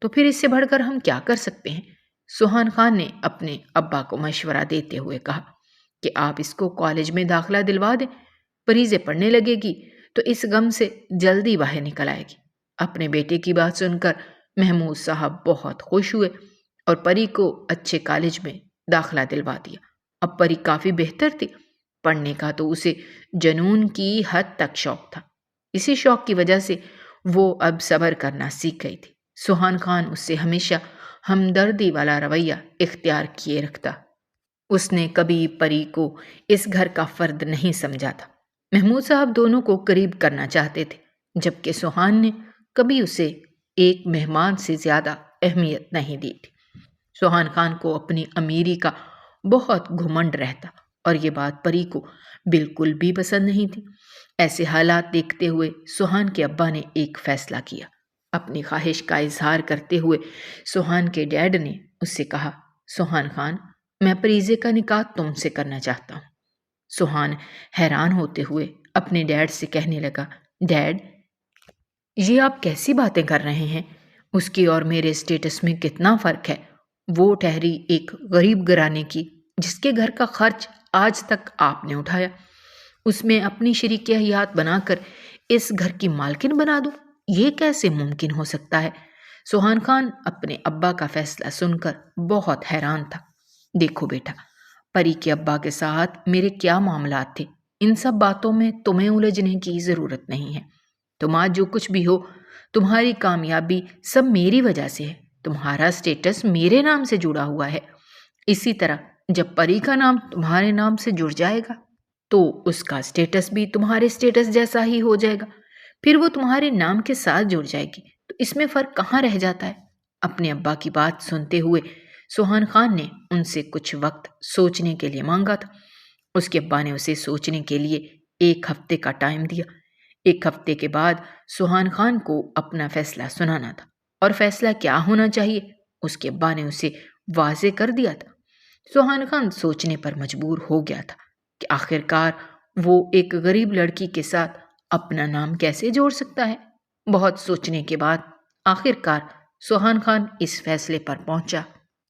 تو پھر اس سے بڑھ کر ہم کیا کر سکتے ہیں؟ سوہان خان نے اپنے ابا کو مشورہ دیتے ہوئے کہا کہ آپ اس کو کالج میں داخلہ دلوا دیں، پریزیں پڑھنے لگے گی تو اس غم سے جلدی باہر نکل آئے گی۔ اپنے بیٹے کی بات سن کر محمود صاحب بہت خوش ہوئے اور پری کو اچھے کالج میں داخلہ دلوا دیا۔ اب پری کافی بہتر تھی، پڑھنے کا تو اسے جنون کی حد تک شوق تھا۔ اسی شوق کی وجہ سے وہ اب صبر کرنا سیکھ گئی تھی۔ سوہان خان اس سے ہمیشہ ہمدردی والا رویہ اختیار کیے رکھتا۔ اس نے کبھی پری کو اس گھر کا فرد نہیں سمجھا تھا۔ محمود صاحب دونوں کو قریب کرنا چاہتے تھے، جبکہ سوہان نے کبھی اسے ایک مہمان سے زیادہ اہمیت نہیں دی تھی۔ سوہان خان کو اپنی امیری کا بہت گھمنڈ رہتا، اور یہ بات پری کو بالکل بھی پسند نہیں تھی۔ ایسے حالات دیکھتے ہوئے سوہان کے ابا نے ایک فیصلہ کیا۔ اپنی خواہش کا اظہار کرتے ہوئے سوہان کے ڈیڈ نے اس سے کہا، سوہان خان، میں پریزے کا نکاح تم سے کرنا چاہتا ہوں۔ سوہان حیران ہوتے ہوئے اپنے ڈیڈ سے کہنے لگا، ڈیڈ، یہ آپ کیسی باتیں کر رہے ہیں؟ اس کی اور میرے اسٹیٹس میں کتنا فرق ہے۔ وہ ٹھہری ایک غریب گھرانے کی جس کے گھر کا خرچ آج تک آپ نے اٹھایا، اس میں اپنی شریک حیات بنا کر اس گھر کی مالکن بنا دوں، یہ کیسے ممکن ہو سکتا ہے؟ سوہان خان اپنے ابا کا فیصلہ سن کر بہت حیران تھا۔ دیکھو بیٹا، پری کے ابا کے ساتھ میرے کیا معاملات تھے، ان سب باتوں میں تمہیں الجھنے کی ضرورت نہیں ہے۔ تم آج جو کچھ بھی ہو، تمہاری کامیابی سب میری وجہ سے ہے۔ تمہارا اسٹیٹس میرے نام سے جڑا ہوا ہے، اسی طرح جب پری کا نام تمہارے نام سے جڑ جائے گا تو اس کا اسٹیٹس بھی تمہارے اسٹیٹس جیسا ہی ہو جائے گا، پھر وہ تمہارے نام کے ساتھ جڑ جائے گی، تو اس میں فرق کہاں رہ جاتا ہے؟ اپنے ابا کی بات سنتے ہوئے سوہان خان نے ان سے کچھ وقت سوچنے کے لیے مانگا تھا۔ اس کے ابا نے اسے سوچنے کے لیے 1 ہفتے کا ٹائم دیا۔ 1 ہفتے کے بعد سوہان خان کو اپنا فیصلہ سنانا تھا، اور فیصلہ کیا ہونا چاہیے اس کے ابا نے اسے واضح کر دیا تھا۔ سوہان خان سوچنے پر مجبور ہو گیا تھا کہ آخر کار وہ ایک غریب لڑکی کے ساتھ اپنا نام کیسے جوڑ سکتا ہے۔ بہت سوچنے کے بعد آخر کار سوہان خان اس فیصلے پر پہنچا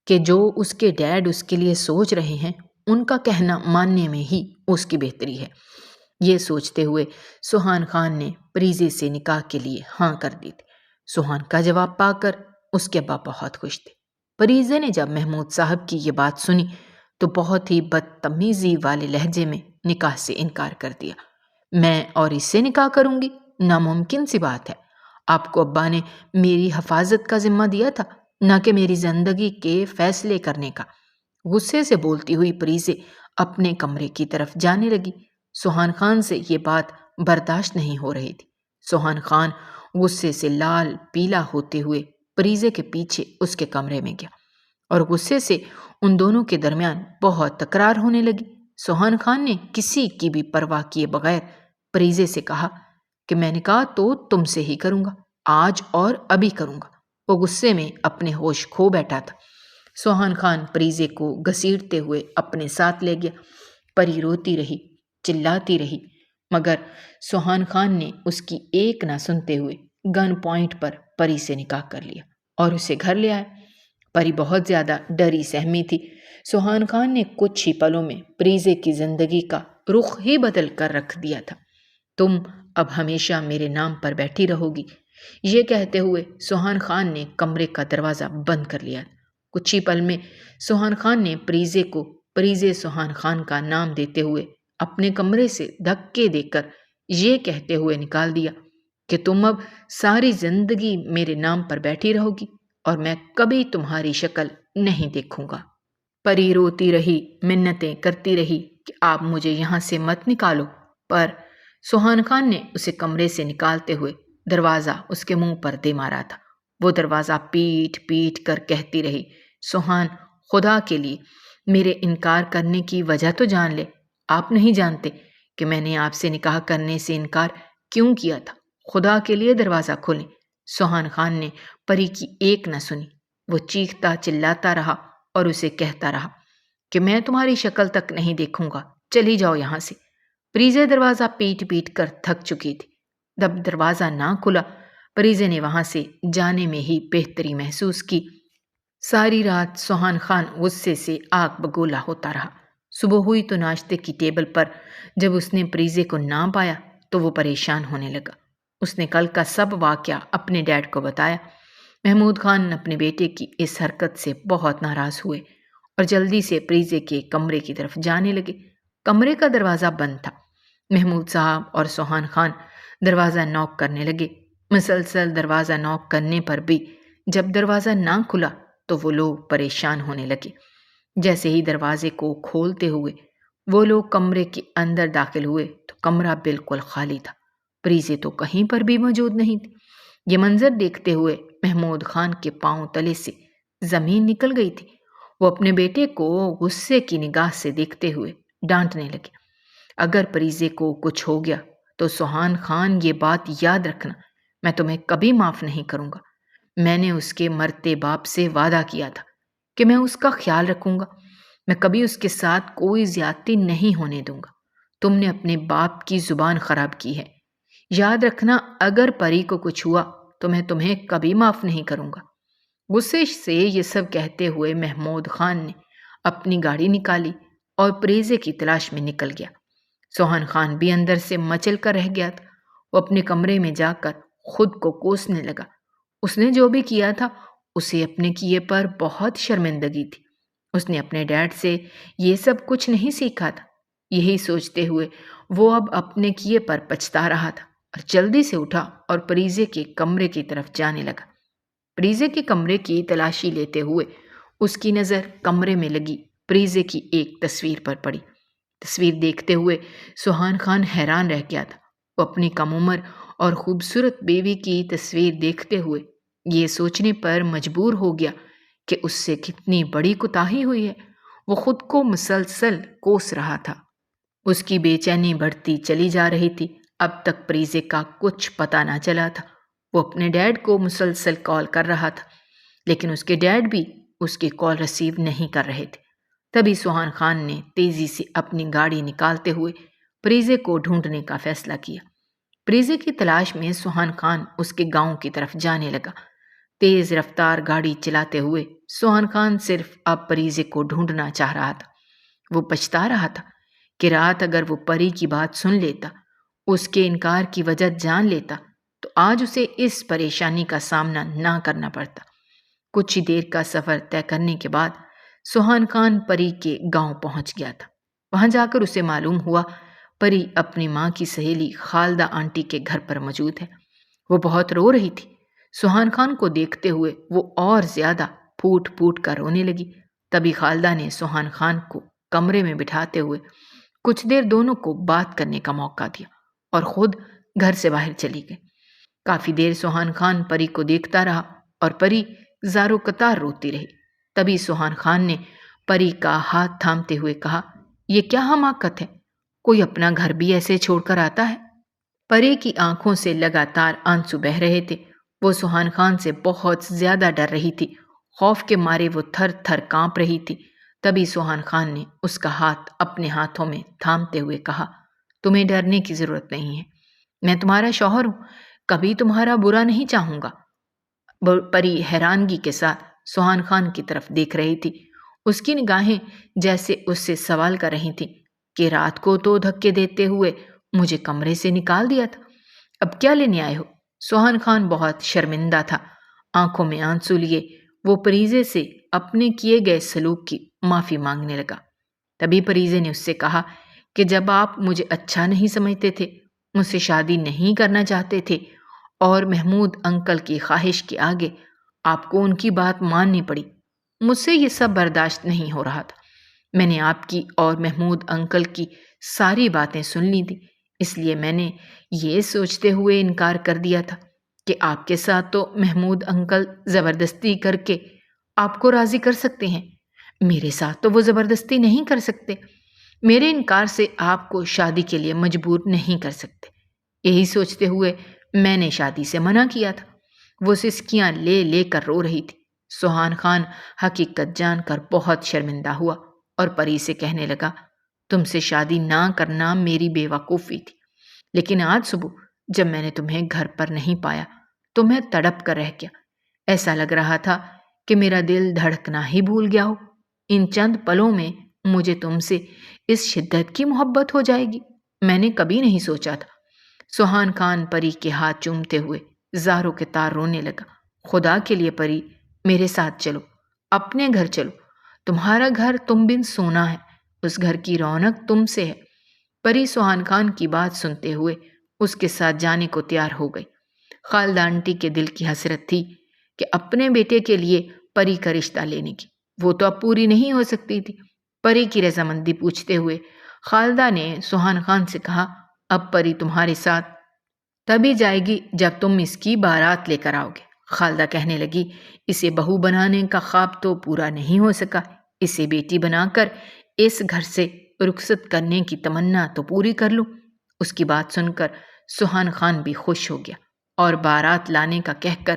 کہ جو اس کے ڈیڈ اس کے لیے سوچ رہے ہیں ان کا کہنا ماننے میں ہی اس کی بہتری ہے۔ یہ سوچتے ہوئے سوہان خان نے پریزے سے نکاح کے لیے ہاں کر دی تھی۔ سوہان کا جواب پا کر اس کے ابا بہت خوش تھے۔ پریزے نے جب محمود صاحب کی یہ بات سنی تو بہت ہی بدتمیزی والے لہجے میں نکاح سے انکار کر دیا۔ میں اور اس سے نکاح کروں گی؟ ناممکن سی بات ہے۔ آپ کو ابا نے میری حفاظت کا ذمہ دیا تھا، نہ کہ میری زندگی کے فیصلے کرنے کا۔ غصے سے بولتی ہوئی پریزے اپنے کمرے کی طرف جانے لگی۔ سوہان خان سے یہ بات برداشت نہیں ہو رہی تھی۔ سوہان خان غصے سے لال پیلا ہوتے ہوئے پریزے کے پیچھے اس کے کمرے میں گیا، اور غصے سے ان دونوں کے درمیان بہت تکرار ہونے لگی۔ سوہان خان نے کسی کی بھی پرواہ کیے بغیر پریزے سے کہا کہ میں نکاح تو تم سے ہی کروں گا، آج اور ابھی کروں گا۔ وہ غصے میں اپنے ہوش کھو بیٹھا تھا۔ سوہان خان پریزے کو گھسیٹتے ہوئے اپنے ساتھ لے گیا۔ پری روتی رہی، چلاتی رہی، مگر سوہان خان نے اس کی ایک نہ سنتے ہوئے گن پوائنٹ پر پری سے نکاح کر لیا اور اسے گھر لے آیا۔ پری بہت زیادہ ڈری سہمی تھی۔ سوہان خان نے کچھ ہی پلوں میں پریزے کی زندگی کا رخ ہی بدل کر رکھ دیا تھا۔ تم اب ہمیشہ میرے نام پر بیٹھی رہو گی، یہ کہتے ہوئے سوہان خان نے کمرے کا دروازہ بند کر لیا۔ کچھ ہی پل میں سوہان خان نے پریزے کو پریزے سوہان خان کا نام دیتے ہوئے اپنے کمرے سے دھکے دے کر یہ کہتے ہوئے نکال دیا کہ تم اب ساری زندگی میرے نام پر بیٹھی رہو گی اور میں کبھی تمہاری شکل نہیں دیکھوں گا۔ پری روتی رہی، منتیں کرتی رہی کہ آپ مجھے یہاں سے مت نکالو، پر سوہان خان نے اسے کمرے سے نکالتے ہوئے دروازہ اس کے منہ پر دے مارا تھا۔ وہ دروازہ پیٹ پیٹ کر کہتی رہی، سوہان، خدا کے لیے میرے انکار کرنے کی وجہ تو جان لے۔ آپ نہیں جانتے کہ میں نے آپ سے نکاح کرنے سے انکار کیوں کیا تھا؟ خدا کے لیے دروازہ کھولیں۔ سوہان خان نے پری کی ایک نہ سنی۔ وہ چیختا چلاتا رہا اور اسے کہتا رہا کہ میں تمہاری شکل تک نہیں دیکھوں گا، چلی جاؤ یہاں سے۔ پریزے دروازہ پیٹ پیٹ کر تھک چکی تھی۔ جب دروازہ نہ کھلا، پریزے نے وہاں سے جانے میں ہی بہتری محسوس کی۔ ساری رات سوہان خان غصے سے آگ بگولا ہوتا رہا۔ صبح ہوئی تو ناشتے کی ٹیبل پر جب اس نے پریزے کو نہ پایا تو وہ پریشان ہونے لگا۔ اس نے کل کا سب واقعہ اپنے ڈیڈ کو بتایا۔ محمود خان اپنے بیٹے کی اس حرکت سے بہت ناراض ہوئے اور جلدی سے پریزے کے کمرے کی طرف جانے لگے۔ کمرے کا دروازہ بند تھا۔ محمود صاحب اور سوہان خان دروازہ نوک کرنے لگے۔ مسلسل دروازہ نوک کرنے پر بھی جب دروازہ نہ کھلا تو وہ لوگ پریشان ہونے لگے۔ جیسے ہی دروازے کو کھولتے ہوئے وہ لوگ کمرے کے اندر داخل ہوئے تو کمرہ بالکل خالی تھا۔ پریزے تو کہیں پر بھی موجود نہیں تھی۔ یہ منظر دیکھتے ہوئے محمود خان کے پاؤں تلے سے زمین نکل گئی تھی۔ وہ اپنے بیٹے کو غصے کی نگاہ سے دیکھتے ہوئے ڈانٹنے لگے، اگر پریزے کو کچھ ہو گیا تو سوہان خان یہ بات یاد رکھنا، میں تمہیں کبھی معاف نہیں کروں گا۔ میں نے اس کے مرتے باپ سے وعدہ کیا تھا کہ میں اس کا خیال رکھوں گا، میں کبھی اس کے ساتھ کوئی زیادتی نہیں ہونے دوں گا۔ تم نے اپنے باپ کی زبان خراب کی ہے، یاد رکھنا اگر پری کو کچھ ہوا تو میں تمہیں کبھی معاف نہیں کروں گا۔ غصے سے یہ سب کہتے ہوئے محمود خان نے اپنی گاڑی نکالی اور پریزے کی تلاش میں نکل گیا۔ سوہان خان بھی اندر سے مچل کر رہ گیا تھا۔ وہ اپنے کمرے میں جا کر خود کو کوسنے لگا۔ اس نے جو بھی کیا تھا اسے اپنے کیے پر بہت شرمندگی تھی۔ اس نے اپنے ڈیڈ سے یہ سب کچھ نہیں سیکھا تھا۔ یہی سوچتے ہوئے وہ اب اپنے کیے پر پچھتا رہا تھا اور جلدی سے اٹھا اور پریزے کے کمرے کی طرف جانے لگا۔ پریزے کے کمرے کی تلاشی لیتے ہوئے اس کی نظر کمرے میں لگی پریزے کی ایک تصویر پر پڑی۔ تصویر دیکھتے ہوئے سوہان خان حیران رہ گیا تھا۔ وہ اپنی کم عمر اور خوبصورت بیوی کی تصویر دیکھتے ہوئے یہ سوچنے پر مجبور ہو گیا کہ اس سے کتنی بڑی کوتاہی ہوئی ہے۔ وہ خود کو مسلسل کوس رہا تھا۔ اس کی بے چینی بڑھتی چلی جا رہی تھی۔ اب تک پریزے کا کچھ پتہ نہ چلا تھا۔ وہ اپنے ڈیڈ کو مسلسل کال کر رہا تھا، لیکن اس کے ڈیڈ بھی اس کی کال ریسیو نہیں کر رہے تھے۔ تبھی سوہان خان نے تیزی سے اپنی گاڑی نکالتے ہوئے پریزے کو ڈھونڈنے کا فیصلہ کیا۔ پریزے کی تلاش میں سوہان خان اس کے گاؤں کی طرف جانے لگا۔ تیز رفتار گاڑی چلاتے ہوئے سوہان خان صرف اب پریزے کو ڈھونڈنا چاہ رہا تھا۔ وہ پچھتا رہا تھا کہ رات اگر وہ پری کی بات سن لیتا، اس کے انکار کی وجہ جان لیتا تو آج اسے اس پریشانی کا سامنا نہ کرنا پڑتا۔ کچھ ہی دیر کا سفر طے کرنے کے بعد سوہان خان پری کے گاؤں پہنچ گیا تھا۔ وہاں جا کر اسے معلوم ہوا پری اپنی ماں کی سہیلی خالدہ آنٹی کے گھر پر موجود ہے۔ وہ بہت رو رہی تھی۔ سوہان خان کو دیکھتے ہوئے وہ اور زیادہ پھوٹ پھوٹ کر رونے لگی۔ تبھی خالدہ نے سوہان خان کو کمرے میں بٹھاتے ہوئے کچھ دیر دونوں کو بات کرنے کا موقع دیا اور خود گھر سے باہر چلی گئی۔ کافی دیر سوہان خان پری کو دیکھتا رہا اور پری زارو قطار روتی رہی۔ تبھی سوہان خان نے پری کا ہاتھ تھامتے ہوئے کہا، یہ کیا حماقت ہے؟ کوئی اپنا گھر بھی ایسے چھوڑ کر آتا ہے؟ پری کی آنکھوں سے لگاتار آنسو بہہ رہے تھے۔ وہ سوہان خان سے بہت زیادہ ڈر رہی تھی۔ خوف کے مارے وہ تھر تھر کانپ رہی تھی۔ تبھی سوہان خان نے اس کا ہاتھ اپنے ہاتھوں میں تھامتے ہوئے کہا، تمہیں ڈرنے کی ضرورت نہیں ہے، میں تمہارا شوہر ہوں، کبھی تمہارا برا نہیں چاہوں گا۔ پری حیرانگی کے ساتھ سوہان خان کی طرف دیکھ رہی تھی۔ اس کی نگاہیں جیسے اس سے سوال کر رہی تھیں کہ رات کو تو دھکے دیتے ہوئے مجھے کمرے سے نکال دیا تھا، اب کیا لینے آئے ہو؟ سوہان خان بہت شرمندہ تھا۔ آنکھوں میں آنسو لیے وہ پریزے سے اپنے کیے گئے سلوک کی معافی مانگنے لگا۔ تبھی پریزے نے اس سے کہا کہ جب آپ مجھے اچھا نہیں سمجھتے تھے، مجھ سے شادی نہیں کرنا چاہتے تھے اور محمود انکل کی خواہش کے آگے آپ کو ان کی بات ماننی پڑی، مجھ سے یہ سب برداشت نہیں ہو رہا تھا۔ میں نے آپ کی اور محمود انکل کی ساری باتیں سن لی تھی، اس لیے میں نے یہ سوچتے ہوئے انکار کر دیا تھا کہ آپ کے ساتھ تو محمود انکل زبردستی کر کے آپ کو راضی کر سکتے ہیں، میرے ساتھ تو وہ زبردستی نہیں کر سکتے، میرے انکار سے آپ کو شادی کے لیے مجبور نہیں کر سکتے۔ یہی سوچتے ہوئے میں نے شادی سے منع کیا تھا۔ وہ سسکیاں لے لے کر رو رہی تھی۔ سوہان خان حقیقت جان کر بہت شرمندہ ہوا اور پری سے کہنے لگا، تم سے شادی نہ کرنا میری بے وقوفی تھی، لیکن آج صبح جب میں نے تمہیں گھر پر نہیں پایا تو میں تڑپ کر رہ گیا۔ ایسا لگ رہا تھا کہ میرا دل دھڑکنا ہی بھول گیا ہو۔ ان چند پلوں میں مجھے تم سے اس شدت کی محبت ہو جائے گی، میں نے کبھی نہیں سوچا تھا۔ سوہان خان پری کے ہاتھ چومتے ہوئے زاروں کے تار رونے لگا۔ خدا کے لیے پری، میرے ساتھ چلو، اپنے گھر چلو۔ تمہارا گھر تم بن سونا ہے، اس گھر کی رونق تم سے ہے۔ پری سوہان خان کی بات سنتے ہوئے اس کے ساتھ جانے کو تیار ہو گئی۔ خالدہ آنٹی کے دل کی حسرت تھی کہ اپنے بیٹے کے لیے پری کا رشتہ لینے کی، وہ تو اب پوری نہیں ہو سکتی تھی۔ پری کی رضامندی پوچھتے ہوئے خالدہ نے سوہان خان سے کہا، اب پری تمہارے ساتھ تبھی جائے گی جب تم اس کی بارات لے کر آؤ گے۔ خالدہ کہنے لگی، اسے بہو بنانے کا خواب تو پورا نہیں ہو سکا، اسے بیٹی بنا کر اس گھر سے رخصت کرنے کی تمنا تو پوری کر لوں۔ اس کی بات سن کر سوہان خان بھی خوش ہو گیا اور بارات لانے کا کہہ کر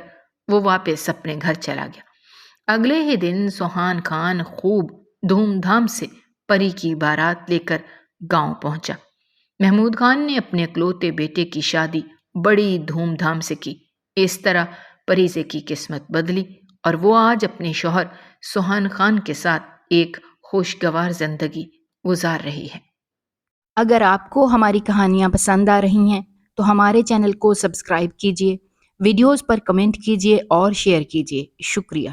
وہ واپس اپنے گھر چلا گیا۔ اگلے ہی دن سوہان خان خوب دھوم دھام سے پری کی بارات لے کر گاؤں پہنچا۔ محمود خان نے اپنے اکلوتے بیٹے کی شادی بڑی دھوم دھام سے کی۔ اس طرح پریزے کی قسمت بدلی اور وہ آج اپنے شوہر سوہان خان کے ساتھ ایک خوشگوار زندگی گزار رہی ہے۔ اگر آپ کو ہماری کہانیاں پسند آ رہی ہیں تو ہمارے چینل کو سبسکرائب کیجیے، ویڈیوز پر کمنٹ کیجیے اور شیئر کیجیے۔ شکریہ۔